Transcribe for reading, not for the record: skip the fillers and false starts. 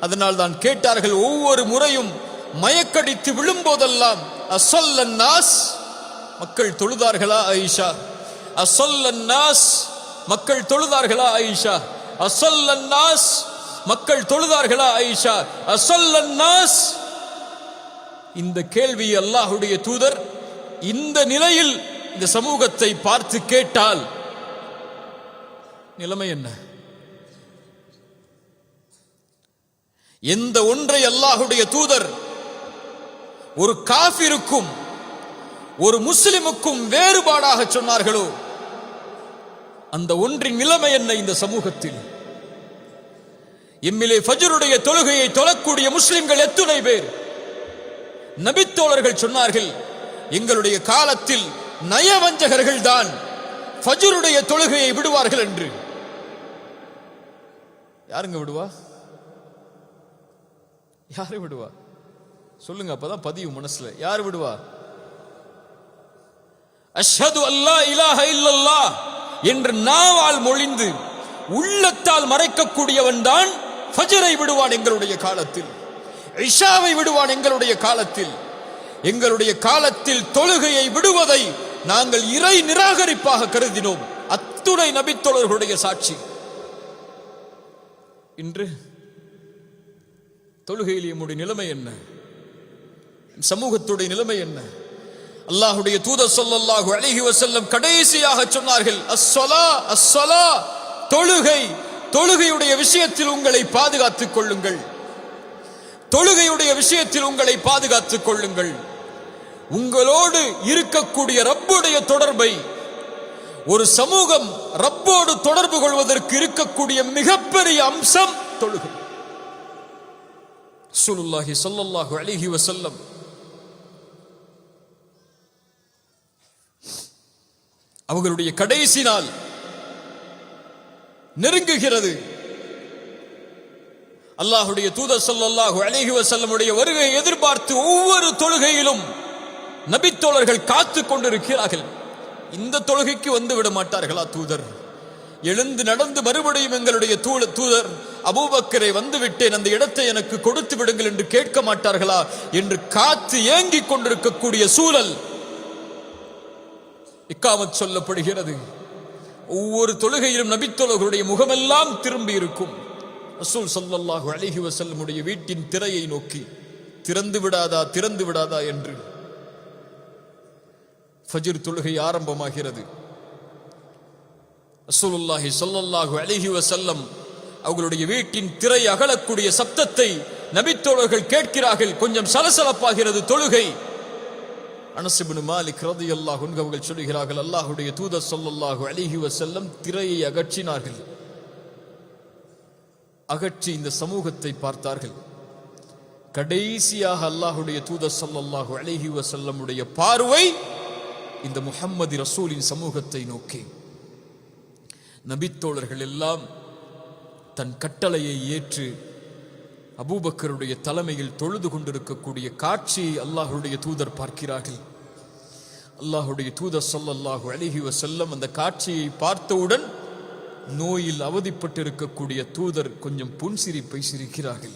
அதனால் தான் கேட்டார்கள், ஒவ்வொரு முறையும் மயக்கடித்து விழும்போதெல்லாம் அஸல்லன் நாஸ், மக்கள் தொழுதார்களா ஆயிஷா? அஸல்லன் நாஸ், மக்கள் தொழுதார்களா ஆயிஷா? அஸல்லன் நாஸ், மக்கள் தொழுதார்களா ஆயிஷா? அஸல்லன் நாஸ். இந்த கேள்வி அல்லாஹ்வுடைய தூதர் இந்த நிலையில் இந்த சமூகத்தை பார்த்து கேட்டால் நிலைமை என்ன? எந்த ஒன்றை அல்லாஹ்வுடைய தூதர் ஒரு காஃபிருக்கும் ஒரு முஸ்லிமுக்கும் வேறுபாடாக சொன்னார்களோ அந்த ஒன்றின் நிலைமை என்ன இந்த சமூகத்தில்? எம்மிலே ஃபஜ்ருடைய தொழுகையை தொழக்கூடிய முஸ்லிம்கள் எத்தனை பேர்? நபித்தோழர்கள் சொன்னார்கள், எங்களுடைய காலத்தில் நயவஞ்சகர்கள் தான் ஃபஜ்ருடைய தொழுகையை விடுவார்கள் என்று. யாருங்க விடுவா? யாரு விடுவா? சொல்லுங்க, அப்பதான் பதிவு மனசுல. யார் விடுவா? அஷ்ஹது அல்லா இலாஹ இல்லல்லாஹ் என்று நாவால் மொழிந்து உள்ளத்தால் மறைக்கக்கூடியவன் தான் ஃபஜ்ரை விடுவான் எங்களுடைய காலத்தில், இஷாவை விடுவான் எங்களுடைய காலத்தில். எங்களுடைய காலத்தில் தொழுகையை விடுவதை நாங்கள் இறை நிராகரிப்பாக கருதினோம். அத்துணை நபித்தோழர்களுடைய சாட்சி. இன்று தொழுகையில் நம்முடைய நிலைமை என்ன? சமூகத்துடைய நிலைமை என்ன? அல்லாஹ்வுடைய தூதர் ஸல்லல்லாஹு அலைஹி வஸல்லம் கடைசியாக சொன்னார்கள், அஸ்ஸலா அஸ்ஸலா, தொழுகை. தொழுகையுடைய விஷயத்தில் உங்களை பாதுகாத்துக் கொள்ளுங்கள். தொழுகையுடைய விஷயத்தில் உங்களை பாதுகாத்துக் கொள்ளுங்கள். உங்களோடு இருக்கக்கூடிய ரப்புடைய தொடர்பை, ஒரு சமூகம் ரப்போடு தொடர்பு கொள்வதற்கு இருக்கக்கூடிய மிகப்பெரிய அம்சம் தொழுகை. ரசூலுல்லாஹி ஸல்லல்லாஹு அலைஹி வஸல்லம் அவர்களுடைய கடைசி நாள் நெருங்குகிறது. அல்லாஹ்வுடைய தூதர் ஸல்லல்லாஹு அலைஹி வஸல்லமுடைய வருகையை எதிர்பார்த்து ஒவ்வொரு தொழுகையிலும் நபித்தோழர்கள் காத்துக் கொண்டிருக்கிறார்கள். இந்த தொழுகைக்கு வந்து விட மாட்டார்களா தூதர்? எழுந்து நடந்து மறுபடியும் எங்களுடைய தூதர் அபூபக்கரை வந்து விட்டேன், அந்த இடத்தை எனக்கு கொடுத்து விடுங்கள் என்று கேட்க மாட்டார்களா என்று காத்து ஏங்கிக் கொண்டிருக்கக்கூடிய சூழல் இக்காமத் சொல்லப்படுகிறது. ஒவ்வொரு தொழுகையிலும் நபித்தோழர்களுடைய முகமெல்லாம் திரும்பி இருக்கும். ரசூல் ஸல்லல்லாஹு அலைஹி வஸல்லமுடைய வீட்டின் திரையை நோக்கி திறந்து விடாதா திறந்து விடாதா என்று. ஃபஜ்ர் தொழுகை ஆரம்பமாகிறது. ரசூலுல்லாஹி ஸல்லல்லாஹு அலைஹி வஸல்லம் அவர்களுடைய வீட்டின் திரை அகலக்கூடிய சப்தத்தை நபித்தோழர்கள் கேட்கிறார்கள். கொஞ்சம் சலசலப்பாகிறது தொழுகை. அனஸ் இப்னு மாலிக் ரலியல்லாஹு அன்ஹு அவர்கள் சொல்கிறார்கள், அல்லாஹ்வுடைய தூதர் ஸல்லல்லாஹு அலைஹி வஸல்லம் திரையை அகற்றினார்கள். அகற்றி இந்த சமூகத்தை பார்த்தார்கள். கடைசியாக அல்லாஹ்வுடைய தூதர் ஸல்லல்லாஹு அலைஹி வஸல்லமுடைய பார்வை இந்த முஹம்மது ரசூலின் சமூகத்தை நோக்கி. நபித்தோழர்கள் எல்லாம் தன் கட்டளையை ஏற்று அபூபக்கருடைய தலைமையில் தொழுது கொண்டிருக்கக்கூடிய காட்சியை அல்லாஹ்வுடைய தூதர் பார்க்கிறார்கள். அல்லாஹ்வுடைய தூதர் ஸல்லல்லாஹு அலைஹி வஸல்லம் அந்த காட்சியை பார்த்தவுடன் நோயில் அவதிப்பட்டிருக்கக்கூடிய தூதர் கொஞ்சம் புன்சிரிப்பை சிரிக்கிறார்கள்.